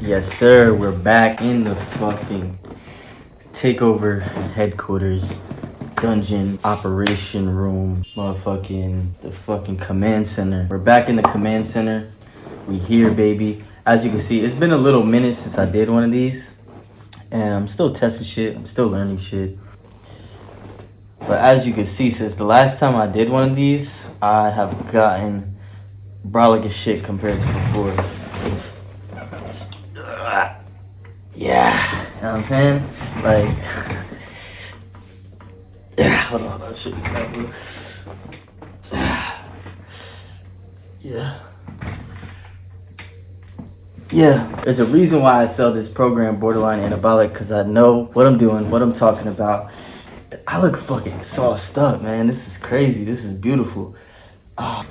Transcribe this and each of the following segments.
Yes, sir. We're back in the fucking takeover headquarters, dungeon, operation room, the fucking command center. We're back in the command center. We here, baby. As you can see, it's been a little minute since I did one of these, and I'm still testing shit. I'm still learning shit. But as you can see, since the last time I did one of these, I have gotten brolic as shit compared to before. Yeah, you know what I'm saying? Like, yeah, hold on, I should be careful. Yeah, there's a reason why I sell this program, Borderline Anabolic, because I know what I'm doing, what I'm talking about. I look fucking sauced up, man. This is crazy. This is beautiful. Oh,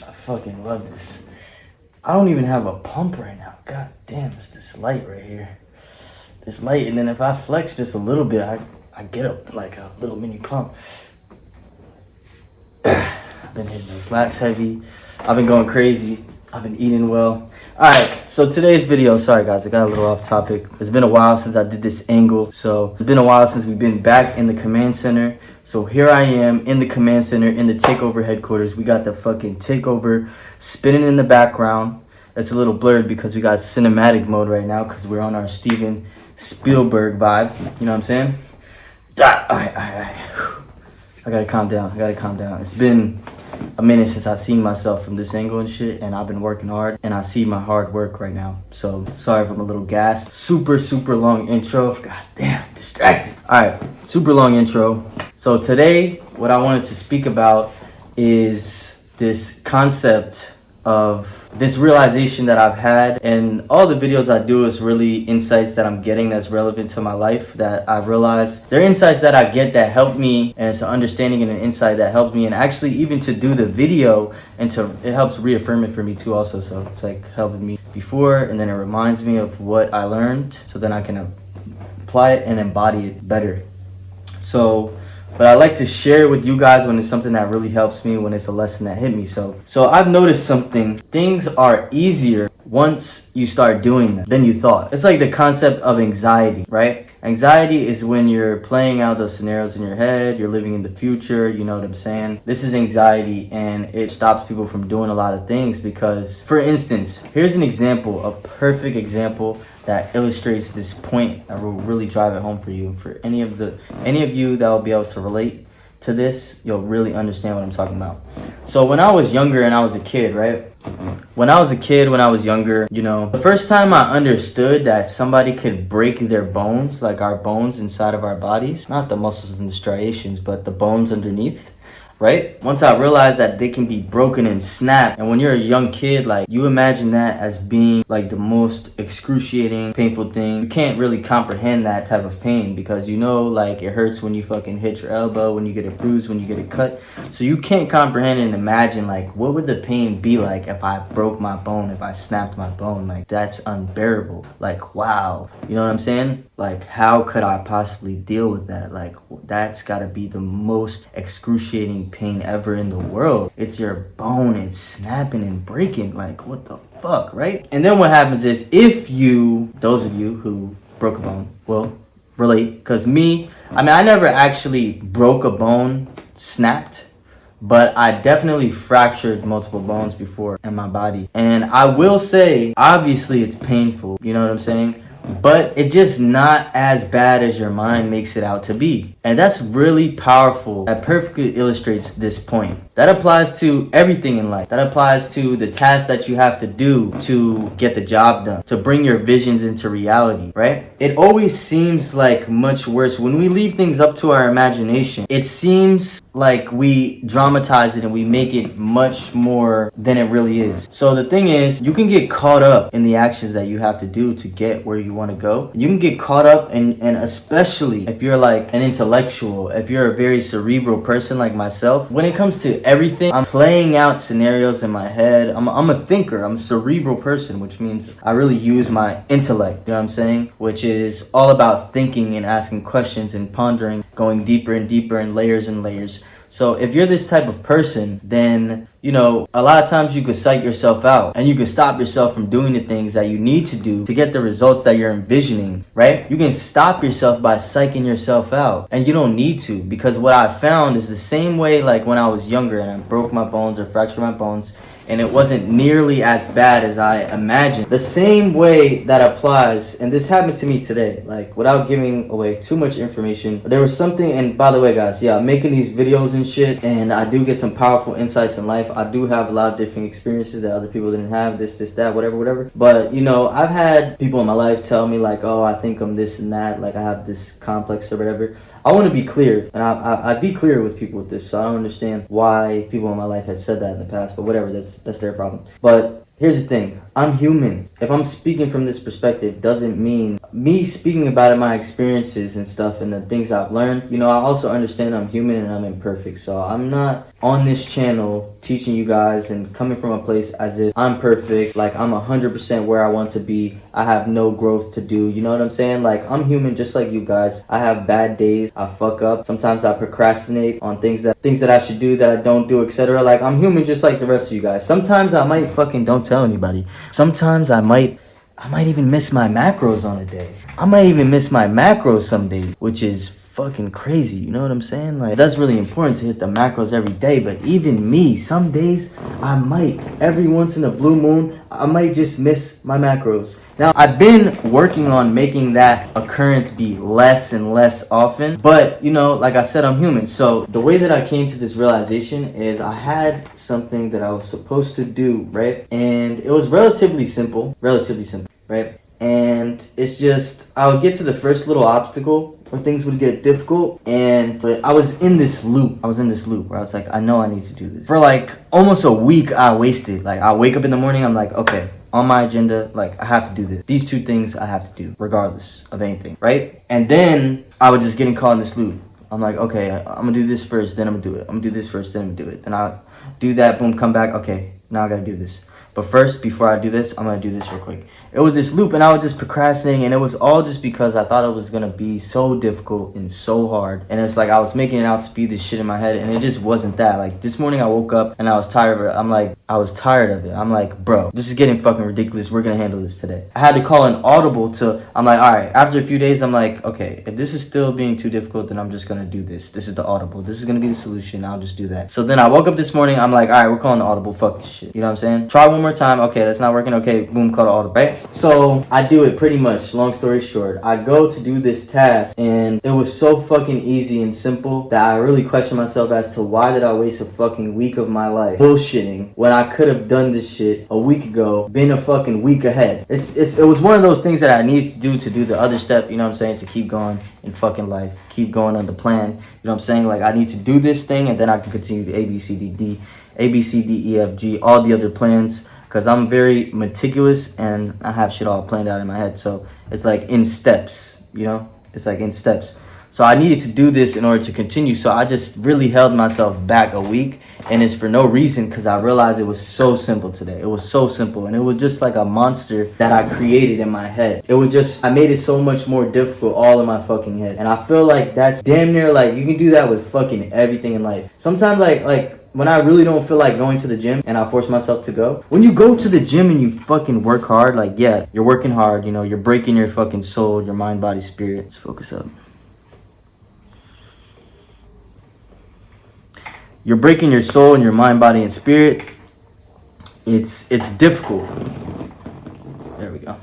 I fucking love this. I don't even have a pump right now. God damn, it's this light right here. This light, and then if I flex just a little bit, I get up like a little mini pump. I've been hitting those lats heavy. I've been going crazy. I've been eating well. Alright, so today's video, sorry guys, I got a little off topic. It's been a while since I did this angle. So it's been a while since we've been back in the command center. So here I am in the command center, in the takeover headquarters. We got the fucking takeover spinning in the background. It's a little blurred because we got cinematic mode right now because we're on our Steven Spielberg vibe. You know what I'm saying? Alright. I gotta calm down. It's been a minute since I've seen myself from this angle and shit, and I've been working hard, and I see my hard work right now. So sorry if I'm a little gassed. Super long intro. God damn, distracted. Alright, super long intro. So today, what I wanted to speak about is this concept of this realization that I've had, and all the videos I do is really insights that I'm getting that's relevant to my life, that I've realized they're insights that I get that help me, and it's an understanding and an insight that helps me, and actually even to do the video and it helps reaffirm it for me too also. So it's like helping me before, and then it reminds me of what I learned, so then I can apply it and embody it better. But I like to share it with you guys when it's something that really helps me, when it's a lesson that hit me. So I've noticed something. Things are easier once you start doing them than you thought. It's like the concept of anxiety, right? Anxiety is when you're playing out those scenarios in your head, you're living in the future, you know what I'm saying? This is anxiety, and it stops people from doing a lot of things because, for instance, here's an example, a perfect example that illustrates this point that will really drive it home for you. For any of you that will be able to relate to this, you'll really understand what I'm talking about. So when I was younger and I was a kid, right? When I was younger, you know, the first time I understood that somebody could break their bones, like our bones inside of our bodies, not the muscles and the striations, but the bones underneath, right? Once I realized that they can be broken and snapped, and when you're a young kid, like, you imagine that as being like the most excruciating, painful thing. You can't really comprehend that type of pain because you know, like, it hurts when you fucking hit your elbow, when you get a bruise, when you get a cut. So you can't comprehend and imagine, like, what would the pain be like if I broke my bone, if I snapped my bone? Like, that's unbearable. Like, wow. You know what I'm saying? Like, how could I possibly deal with that? Like, that's gotta be the most excruciating pain ever in the world. It's your bone, it's snapping and breaking. Like, what the fuck, right? And then what happens is, those of you who broke a bone will relate, because I never actually broke a bone, snapped, but I definitely fractured multiple bones before in my body. And I will say, obviously it's painful, you know what I'm saying? But it's just not as bad as your mind makes it out to be. And that's really powerful. That perfectly illustrates this point. That applies to everything in life. That applies to the tasks that you have to do to get the job done, to bring your visions into reality, right? It always seems like much worse when we leave things up to our imagination. It seems like we dramatize it and we make it much more than it really is. So the thing is, you can get caught up in the actions that you have to do to get where you want to go. You can get caught up, and especially if you're like an intellectual, if you're a very cerebral person like myself, when it comes to everything, I'm playing out scenarios in my head. I'm a thinker. I'm a cerebral person, which means I really use my intellect, you know what I'm saying? Which is all about thinking and asking questions and pondering going deeper and deeper and layers. So if you're this type of person, then, you know, a lot of times you could psych yourself out and you could stop yourself from doing the things that you need to do to get the results that you're envisioning, right? You can stop yourself by psyching yourself out, and you don't need to, because what I found is the same way like when I was younger and I broke my bones or fractured my bones, and it wasn't nearly as bad as I imagined. The same way that applies, and this happened to me today, like without giving away too much information, there was something. And by the way guys, yeah, I'm making these videos and shit, and I do get some powerful insights in life. I do have a lot of different experiences that other people didn't have, this, that, whatever. But you know, I've had people in my life tell me like, oh, I think I'm this and that, like I have this complex or whatever. I want to be clear, and I be clear with people with this, so I don't understand why people in my life had said that in the past, but whatever, that's their problem. But here's the thing, I'm human. If I'm speaking from this perspective, doesn't mean me speaking about it, my experiences and stuff and the things I've learned. You know, I also understand I'm human and I'm imperfect. So I'm not on this channel teaching you guys and coming from a place as if I'm perfect, like I'm 100% where I want to be. I have no growth to do. You know what I'm saying? Like, I'm human just like you guys. I have bad days. I fuck up. Sometimes I procrastinate on things that I should do that I don't do, etc. Like, I'm human just like the rest of you guys. Sometimes I might fucking don't tell anybody. Sometimes I might even miss my macros on a day. I might even miss my macros some days, which is fucking crazy. You know what I'm saying? Like, that's really important to hit the macros every day. But even me, some days I might, every once in a blue moon, I might just miss my macros. Now, I've been working on making that occurrence be less and less often, but you know, like I said, I'm human. So the way that I came to this realization is I had something that I was supposed to do, right? And it was relatively simple, right? And it's just, I would get to the first little obstacle where things would get difficult, and I was in this loop where I was like, I know I need to do this. For like almost a week I wasted. Like, I wake up in the morning, I'm like, okay, on my agenda, like, I have to do this. These 2 things I have to do regardless of anything, right? And then I would just get caught in this loop. I'm like, okay, I'm gonna do this first, then I'm gonna do it. I'm gonna do this first, then I'm gonna do it. Then I'll do that, boom, come back, okay, now I gotta do this. But first, before I do this, I'm gonna do this real quick. It was this loop, and I was just procrastinating, and it was all just because I thought it was gonna be so difficult and so hard. And it's like I was making it out to be this shit in my head, and it just wasn't that. Like, this morning I woke up and I was tired of it. I was tired of it. I'm like, bro, this is getting fucking ridiculous. We're gonna handle this today. I had to call an audible I'm like, all right, after a few days, I'm like, okay, if this is still being too difficult, then I'm just gonna do this. This is the audible. This is gonna be the solution. I'll just do that. So then I woke up this morning, I'm like, all right, we're calling the audible. Fuck this shit. You know what I'm saying? Try one more time. Okay, that's not working. Okay, boom, call the audible, right? So I do it pretty much. Long story short, I go to do this task, and it was so fucking easy and simple that I really question myself as to why did I waste a fucking week of my life bullshitting when I could have done this shit a week ago, been a fucking week ahead. It was one of those things that I need to do the other step, you know what I'm saying, to keep going in fucking life, keep going on the plan, you know what I'm saying? Like, I need to do this thing, and then I can continue the A, B, C, D, E, F, G, all the other plans, because I'm very meticulous, and I have shit all planned out in my head. So it's like in steps, you know? It's like in steps. So I needed to do this in order to continue. So I just really held myself back a week, and it's for no reason, because I realized it was so simple today. It was so simple, and it was just like a monster that I created in my head. It was just, I made it so much more difficult all in my fucking head. And I feel like that's damn near, like, you can do that with fucking everything in life. Sometimes like when I really don't feel like going to the gym and I force myself to go, when you go to the gym and you fucking work hard, like, yeah, you're working hard, you know, you're breaking your fucking soul, your mind, body, spirit. Let's focus up. You're breaking your soul and your mind, body, and spirit. It's difficult. There we go.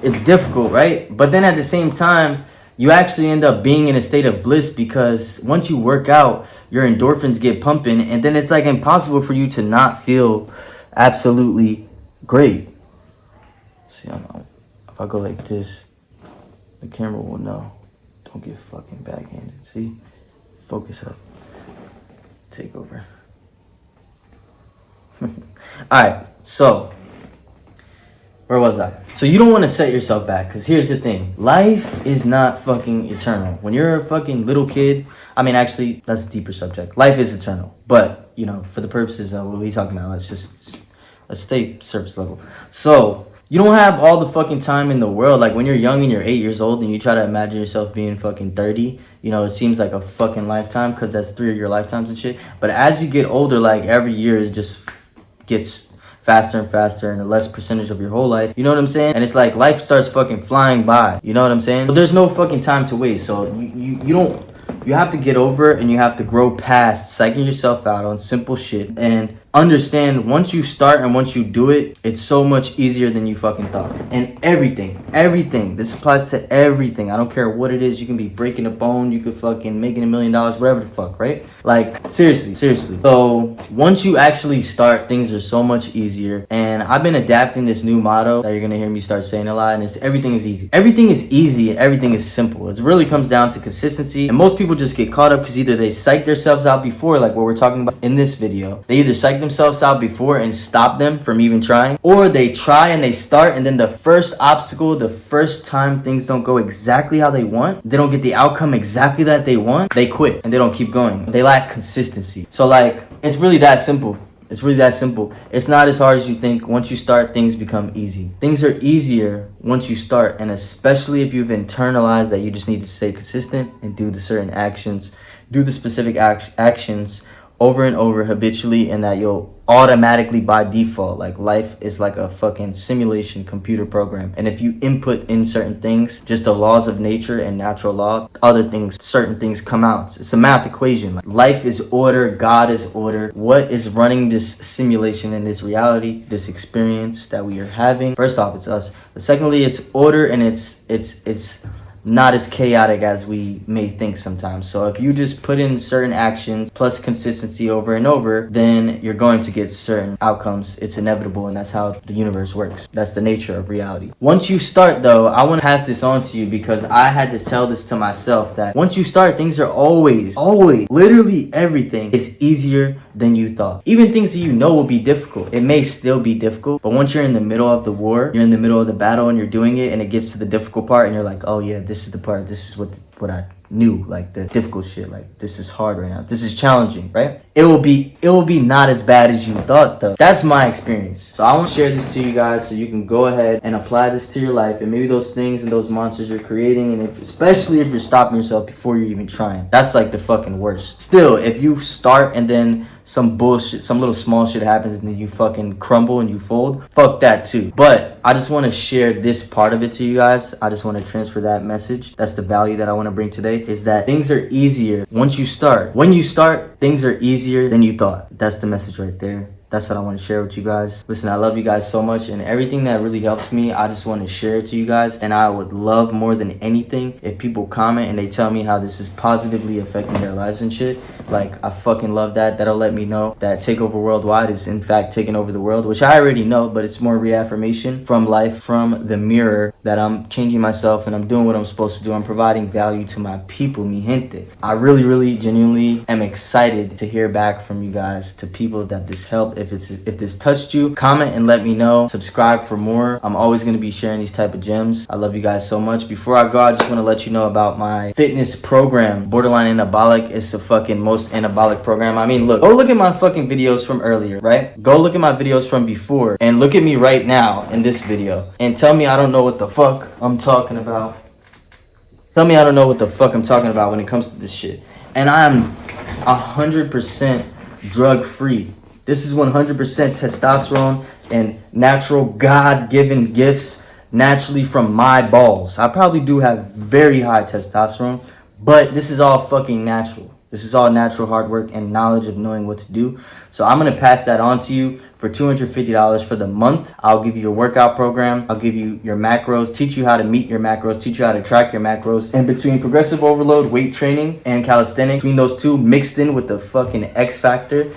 It's difficult, right? But then at the same time, you actually end up being in a state of bliss, because once you work out, your endorphins get pumping, and then it's like impossible for you to not feel absolutely great. See, if I go like this, the camera will know. Don't get fucking backhanded. See? Focus up. Take over. Alright, so where was I? So you don't want to set yourself back, because here's the thing. Life is not fucking eternal. When you're a fucking little kid, I mean, actually, that's a deeper subject. Life is eternal. But, you know, for the purposes of what we're talking about, let's stay surface level. So you don't have all the fucking time in the world. Like when you're young and you're 8 years old and you try to imagine yourself being fucking 30, you know, it seems like a fucking lifetime because that's 3 of your lifetimes and shit. But as you get older, like every year is just gets faster and faster and a less percentage of your whole life. You know what I'm saying? And it's like life starts fucking flying by. You know what I'm saying? But there's no fucking time to waste. So you have to get over it and you have to grow past psyching yourself out on simple shit and understand once you start and once you do it, it's so much easier than you fucking thought. And everything, this applies to everything. I don't care what it is. You can be breaking a bone, you could fucking making $1 million, whatever the fuck, right? Like seriously. So once you actually start, things are so much easier. And I've been adapting this new motto that you're gonna hear me start saying a lot, and it's everything is easy. Everything is easy and everything is simple. It really comes down to consistency. And most people just get caught up because either they psych themselves out before, like what we're talking about in this video. They either psych themselves out before and stop them from even trying, or they try and they start, and then the first obstacle, the first time things don't go exactly how they want, they don't get the outcome exactly that they want, they quit and they don't keep going. They lack consistency. So like, it's really that simple. It's not as hard as you think. Once you start, things become easy. Things are easier once you start, and especially if you've internalized that you just need to stay consistent and do the certain actions, do the specific actions over and over habitually, and that you'll automatically by default, like life is like a fucking simulation computer program, and if you input in certain things, just the laws of nature and natural law, certain things come out. It's a math equation. Like life is order, God is order. What is running this simulation and this reality, this experience that we are having? First off, it's us, but secondly, it's order, and it's not as chaotic as we may think sometimes. So if you just put in certain actions plus consistency over and over, then you're going to get certain outcomes. It's inevitable, and that's how the universe works. That's the nature of reality. Once you start though, I want to pass this on to you because I had to tell this to myself, that once you start, things are always, literally everything is easier than you thought. Even things that you know will be difficult, it may still be difficult, but once you're in the middle of the war, you're in the middle of the battle and you're doing it, and it gets to the difficult part and you're like, oh yeah, this is the part, this is what I knew, like the difficult shit, like this is hard right now, this is challenging, right? It will be not as bad as you thought though. That's my experience. So I want to share this to you guys so you can go ahead and apply this to your life, and maybe those things and those monsters you're creating, and especially if you're stopping yourself before you're even trying, that's like the fucking worst. Still, if you start and then some bullshit, some little small shit happens and then you fucking crumble and you fold, fuck that too. But I just want to share this part of it to you guys. I just want to transfer that message. That's the value that I want to bring today, is that things are easier once you start. When you start, things are easier than you thought. That's the message right there. That's what I want to share with you guys. Listen, I love you guys so much, and everything that really helps me, I just want to share it to you guys. And I would love more than anything if people comment and they tell me how this is positively affecting their lives and shit. Like, I fucking love that. That'll let me know that Takeover Worldwide is in fact taking over the world, which I already know, but it's more reaffirmation from life, from the mirror, that I'm changing myself and I'm doing what I'm supposed to do. I'm providing value to my people, mi gente. I really, genuinely am excited to hear back from you guys, to people that this helped. If this touched you, comment and let me know. Subscribe for more. I'm always going to be sharing these type of gems. I love you guys so much. Before I go, I just want to let you know about my fitness program, Borderline Anabolic. It's the fucking most anabolic program. I mean, go look at my fucking videos from earlier, right? Go look at my videos from before and look at me right now in this video and tell me I don't know what the fuck I'm talking about. Tell me I don't know what the fuck I'm talking about when it comes to this shit. And I'm 100% drug free. This is 100% testosterone and natural God-given gifts naturally from my balls. I probably do have very high testosterone, but this is all fucking natural. This is all natural hard work and knowledge of knowing what to do. So I'm going to pass that on to you for $250 for the month. I'll give you your workout program. I'll give you your macros, teach you how to meet your macros, teach you how to track your macros. And between progressive overload, weight training, and calisthenics, between those two mixed in with the fucking X factor,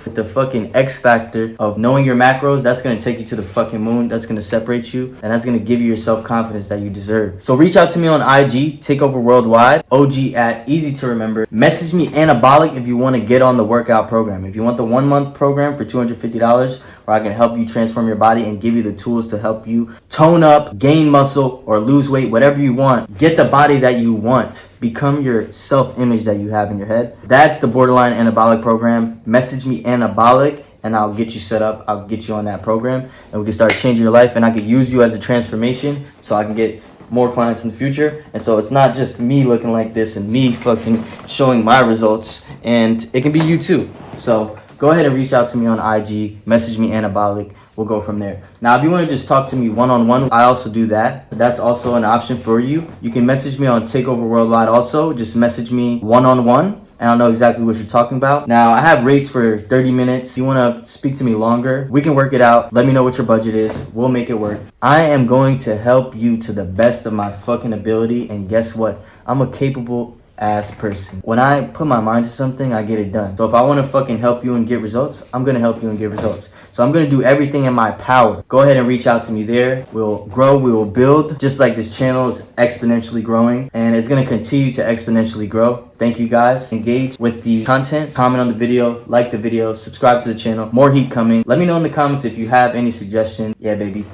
of knowing your macros, that's going to take you to the fucking moon. That's going to separate you, and that's going to give you your self-confidence that you deserve. So reach out to me on IG, Takeover Worldwide, OG at easy to remember. Message me anabolic if you want to get on the workout program. If you want the 1 month program for $250, where I can help you transform your body and give you the tools to help you tone up, gain muscle, or lose weight, whatever you want. Get the body that you want. Become your self-image that you have in your head. That's the Borderline Anabolic program. Message me anabolic and I'll get you set up. I'll get you on that program, and we can start changing your life, and I can use you as a transformation so I can get more clients in the future. And so it's not just me looking like this and me fucking showing my results, and it can be you too. So go ahead and reach out to me on IG, message me Anabolic. We'll go from there. Now, if you want to just talk to me one-on-one, I also do that. That's also an option for you. You can message me on Takeover Worldwide also. Just message me one-on-one, and I'll know exactly what you're talking about. Now, I have rates for 30 minutes. If you want to speak to me longer, we can work it out. Let me know what your budget is. We'll make it work. I am going to help you to the best of my fucking ability, and guess what? I'm a capable ass person. When I put my mind to something, I get it done. So if I want to fucking help you and get results, I'm going to help you and get results. So I'm going to do everything in my power. Go ahead and reach out to me there. We'll grow, we will build, just like this channel is exponentially growing, and it's going to continue to exponentially grow. Thank you guys. Engage with the content, comment on the video, like the video, subscribe to the channel. More heat coming. Let me know in the comments if you have any suggestions. Yeah, baby.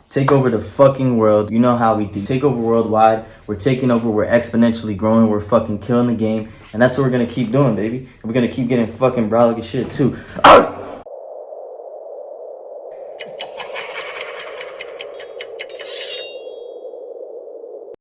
Take over the fucking world. You know how we do. Take over worldwide. We're taking over. We're exponentially growing. We're fucking killing the game. And that's what we're going to keep doing, baby. And we're going to keep getting fucking brolic as shit, too.